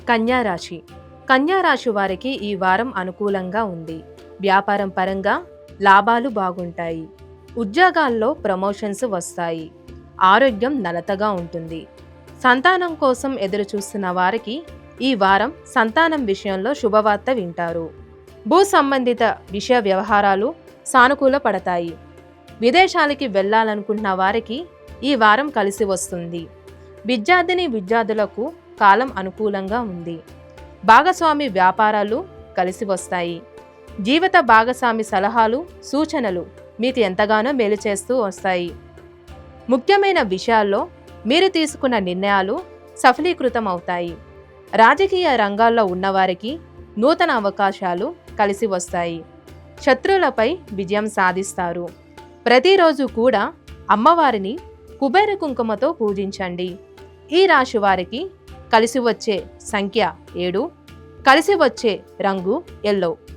కన్యా రాశి. కన్యా రాశి వారికి ఈ వారం అనుకూలంగా ఉంది. వ్యాపారం పరంగా లాభాలు బాగుంటాయి. ఉద్యోగాల్లో ప్రమోషన్స్ వస్తాయి. ఆరోగ్యం నలతగా ఉంటుంది. సంతానం కోసం ఎదురు చూస్తున్న వారికి ఈ వారం సంతానం విషయంలో శుభవార్త వింటారు. భూ సంబంధిత విషయ వ్యవహారాలు సానుకూల పడతాయి. విదేశాలకి వెళ్ళాలనుకుంటున్న వారికి ఈ వారం కలిసి వస్తుంది. విద్యార్థులకు కాలం అనుకూలంగా ఉంది. భాగస్వామి వ్యాపారాలు కలిసి వస్తాయి. జీవిత భాగస్వామి సలహాలు సూచనలు మీకు ఎంతగానో మేలు చేస్తూ వస్తాయి. ముఖ్యమైన విషయాల్లో మీరు తీసుకున్న నిర్ణయాలు సఫలీకృతం అవుతాయి. రాజకీయ రంగాల్లో ఉన్నవారికి నూతన అవకాశాలు కలిసి వస్తాయి. శత్రువులపై విజయం సాధిస్తారు. ప్రతిరోజు కూడా అమ్మవారిని కుబేర కుంకుమతో పూజించండి. ఈ రాశి వారికి కలిసి వచ్చే సంఖ్య 7, కలిసి వచ్చే రంగు ఎల్లో.